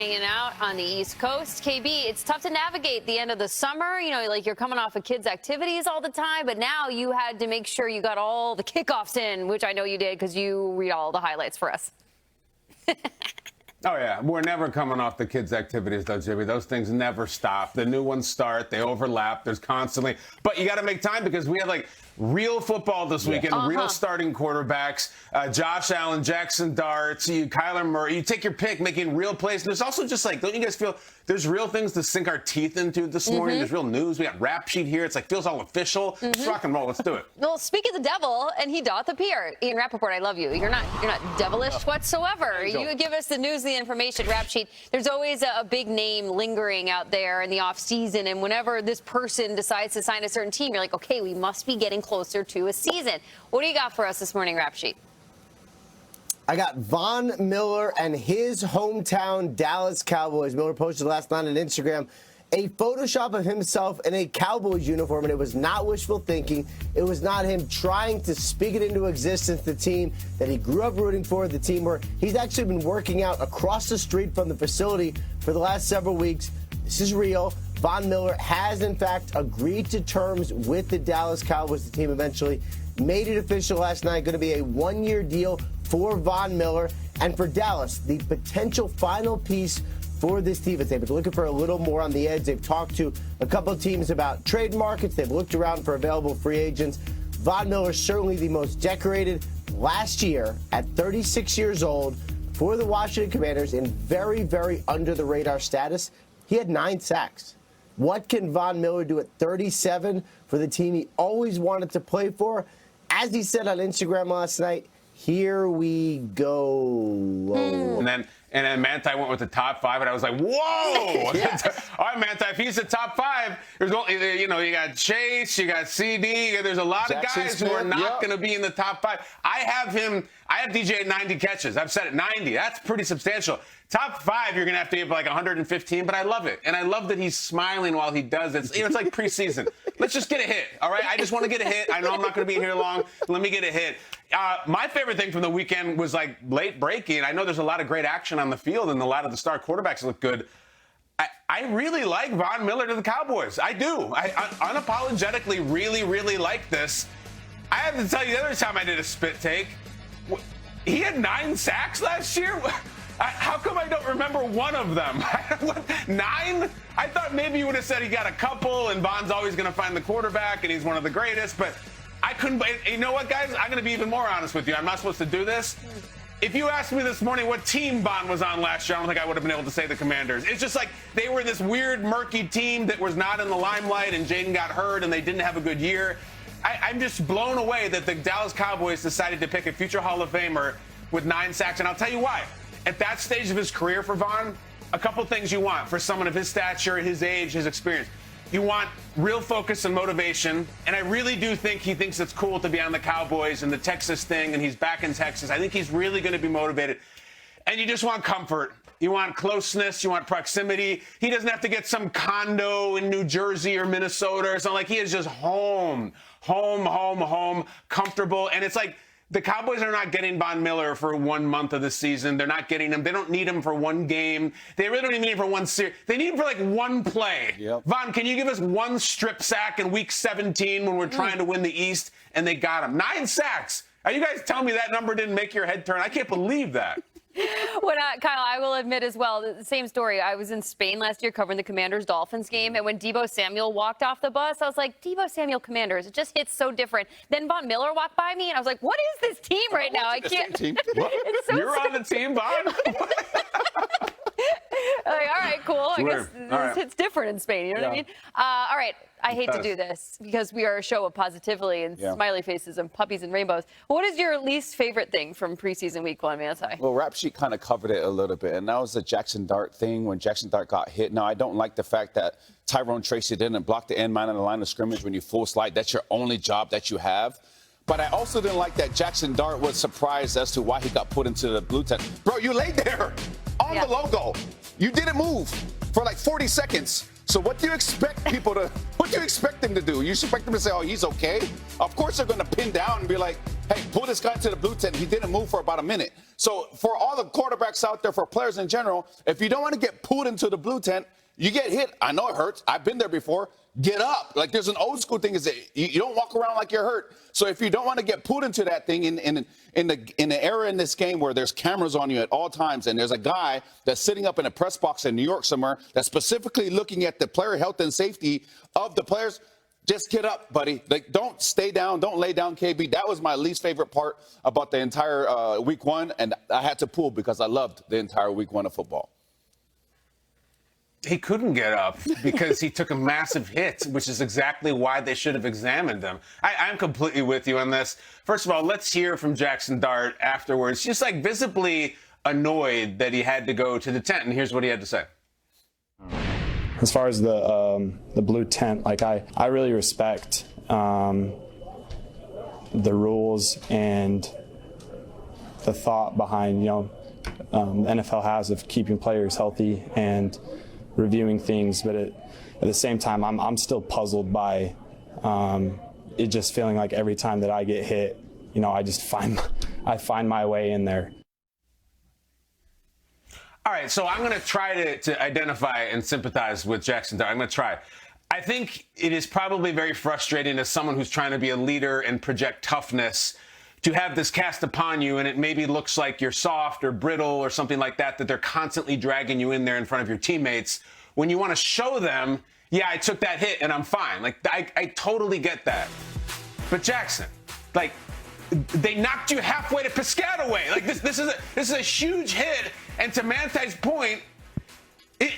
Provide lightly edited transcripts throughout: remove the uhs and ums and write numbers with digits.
Hanging out on the East Coast. KB, it's tough to navigate the end of the summer. You know, like you're coming off of kids' activities all the time, but now you had to make sure you got all the kickoffs in, which I know you did because you read all the highlights for us. Oh, yeah. We're never coming off the kids' activities, though, Jimmy. Those things never stop. The new ones start. They overlap. There's constantly. But you got to make time because we have, like, real football this weekend, real starting quarterbacks, Josh Allen, Jackson Dart, Kyler Murray. You take your pick, making real plays. And there's also just, like, don't you guys feel there's real things to sink our teeth into this morning? There's real news. We got Rap Sheet here. It's like, feels all official. Just rock and roll. Let's do it. Well, speak of the devil, and he doth appear. Ian Rappaport, I love you. You're not devilish whatsoever. You give us the news, the information, Rap Sheet. There's always a big name lingering out there in the off season, and whenever this person decides to sign a certain team, you're like, okay, we must be getting closer to a season. What do you got for us this morning, Rap Sheet? I got Von Miller and his hometown Dallas Cowboys. Miller posted last night on Instagram a Photoshop of himself in a Cowboys uniform, and it was not wishful thinking. It was not him trying to speak it into existence, the team that he grew up rooting for, the team where he's actually been working out across the street from the facility for the last several weeks. This is real. Von Miller has, in fact, agreed to terms with the Dallas Cowboys. The team eventually made it official last night. Going to be a one-year deal for Von Miller. And for Dallas, the potential final piece for this team, they've been looking for a little more on the edge. They've talked to a couple of teams about trade markets. They've looked around for available free agents. Von Miller, certainly the most decorated last year at 36 years old for the Washington Commanders in very, very under-the-radar status. He had 9 sacks. What can Von Miller do at 37 for the team he always wanted to play for? As he said on Instagram last night, here we go. And then Manti went with the top 5, and I was like, whoa! All right, Manti, if he's the top 5, there's only, you got Chase, you got CD, there's a lot of guys who are not going to be in the top 5. I have DJ at 90 catches. I've said it, 90. That's pretty substantial. Top 5, you're going to have to give like 115, but I love it. And I love that he's smiling while he does it. It's like preseason. Let's just get a hit, all right? I just want to get a hit. I know I'm not going to be here long. Let me get a hit. My favorite thing from the weekend was like late breaking. I know there's a lot of great action on the field, and a lot of the star quarterbacks look good. I really like Von Miller to the Cowboys. I do. I unapologetically really, really like this. I have to tell you, the other time I did a spit take, he had 9 sacks last year. How come I don't remember one of them? 9? I thought maybe you would have said he got a couple, and Von's always going to find the quarterback, and he's one of the greatest. But I couldn't. You know what, guys? I'm going to be even more honest with you. I'm not supposed to do this. If you asked me this morning what team Von was on last year, I don't think I would have been able to say the Commanders. It's just like they were this weird, murky team that was not in the limelight, and Jaden got hurt, and they didn't have a good year. I'm just blown away that the Dallas Cowboys decided to pick a future Hall of Famer with 9 sacks, and I'll tell you why. At that stage of his career for Von, a couple things you want for someone of his stature, his age, his experience. You want real focus and motivation, and I really do think he thinks it's cool to be on the Cowboys and the Texas thing, and he's back in Texas. I think he's really going to be motivated. And you just want comfort. You want closeness. You want proximity. He doesn't have to get some condo in New Jersey or Minnesota or something. Like, he is just home, comfortable. And it's like, the Cowboys are not getting Von Miller for 1 month of the season. They're not getting him. They don't need him for one game. They really don't even need him for one series. They need him for like one play. Yep. Von, can you give us one strip sack in week 17 when we're trying to win the East? And they got him. 9 sacks. Are you guys telling me that number didn't make your head turn? I can't believe that. Kyle, I will admit as well, the same story. I was in Spain last year covering the Commanders-Dolphins game, and when Deebo Samuel walked off the bus, I was like, Deebo Samuel Commanders, it just hits so different. Then Von Miller walked by me, and I was like, what is this team right now? I can't. It's so You're on the team, Von? Like, all right, cool. I guess it's different in Spain. You know what I mean? All right. I hate to do this because we are a show of positivity and smiley faces and puppies and rainbows. What is your least favorite thing from preseason week 1, Manti? Well, Rap Sheet kind of covered it a little bit, and that was the Jackson Dart thing when Jackson Dart got hit. Now, I don't like the fact that Tyrone Tracy didn't block the end man on the line of scrimmage when you full slide. That's your only job that you have. But I also didn't like that Jackson Dart was surprised as to why he got put into the blue tent. Bro, you laid there on the logo. You didn't move for like 40 seconds. So what do you expect them to do? You expect them to say, oh, he's okay? Of course they're going to pin down and be like, hey, pull this guy to the blue tent. He didn't move for about a minute. So for all the quarterbacks out there, for players in general, if you don't want to get pulled into the blue tent, you get hit. I know it hurts. I've been there before. Get up. Like, there's an old school thing is that you don't walk around like you're hurt. So if you don't want to get pulled into that thing in the era in this game where there's cameras on you at all times and there's a guy that's sitting up in a press box in New York somewhere that's specifically looking at the player health and safety of the players, just get up, buddy. Like, don't stay down. Don't lay down, KB. That was my least favorite part about the entire week one, and I had to pull because I loved the entire week one of football. He couldn't get up because he took a massive hit, which is exactly why they should have examined him. I'm completely with you on this. First of all, let's hear from Jackson Dart afterwards, just like visibly annoyed that he had to go to the tent. And here's what he had to say. As far as the blue tent, like I really respect the rules and the thought behind, the NFL has of keeping players healthy and reviewing things, but at the same time, I'm still puzzled by it just feeling like every time that I get hit, I just find my way in there. All right, so I'm going to try to identify and sympathize with Jackson Dart. I'm going to try. I think it is probably very frustrating as someone who's trying to be a leader and project toughness to have this cast upon you, and it maybe looks like you're soft or brittle or something like that, that they're constantly dragging you in there in front of your teammates when you want to show them, yeah, I took that hit and I'm fine. Like, I totally get that. But Jackson, like, they knocked you halfway to Piscataway. Like, this is a huge hit, and to Manti's point,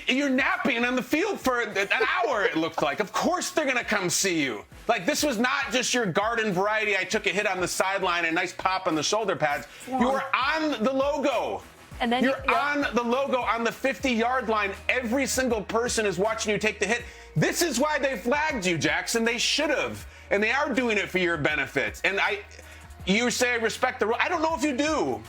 you're napping on the field for an hour, it looked like. Of course they're going to come see you. Like, this was not just your garden variety, I took a hit on the sideline, a nice pop on the shoulder pads. Yeah. You were on the logo. And then you're on the logo on the 50-yard line. Every single person is watching you take the hit. This is why they flagged you, Jackson. They should have. And they are doing it for your benefit. And you say I respect the rule. I don't know if you do,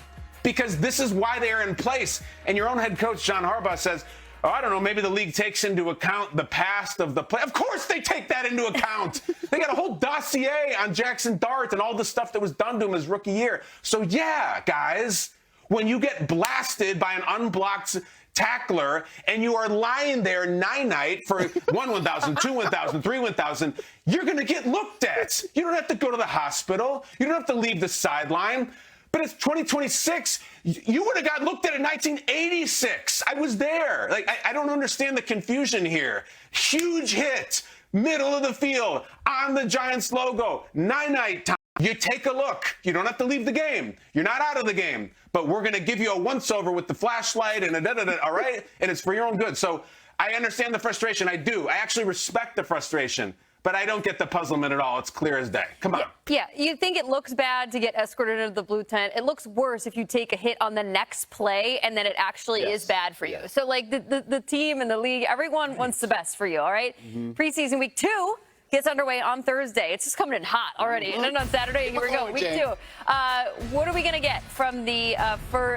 because this is why they are in place. And your own head coach, John Harbaugh, says, oh, I don't know, maybe the league takes into account the past of the play. Of course they take that into account. They got a whole dossier on Jackson Dart and all the stuff that was done to him his rookie year. So, yeah, guys, when you get blasted by an unblocked tackler and you are lying there night for 1,000, 2 1,000, 3 1,000, you're going to get looked at. You don't have to go to the hospital. You don't have to leave the sideline. But it's 2026. You would have got looked at in 1986. I was there. Like, I don't understand the confusion here. Huge hit, middle of the field, on the Giants logo, night time. You take a look. You don't have to leave the game. You're not out of the game. But we're going to give you a once-over with the flashlight and all right? And it's for your own good. So I understand the frustration. I do. I actually respect the frustration. But I don't get the puzzlement at all. It's clear as day. Come on. Yeah, you think it looks bad to get escorted into the blue tent. It looks worse if you take a hit on the next play and then it actually is bad for you. So, like, the team and the league, everyone wants the best for you, all right? Preseason week 2 gets underway on Thursday. It's just coming in hot already. And then on Saturday, here we go, week 2. What are we going to get from the first?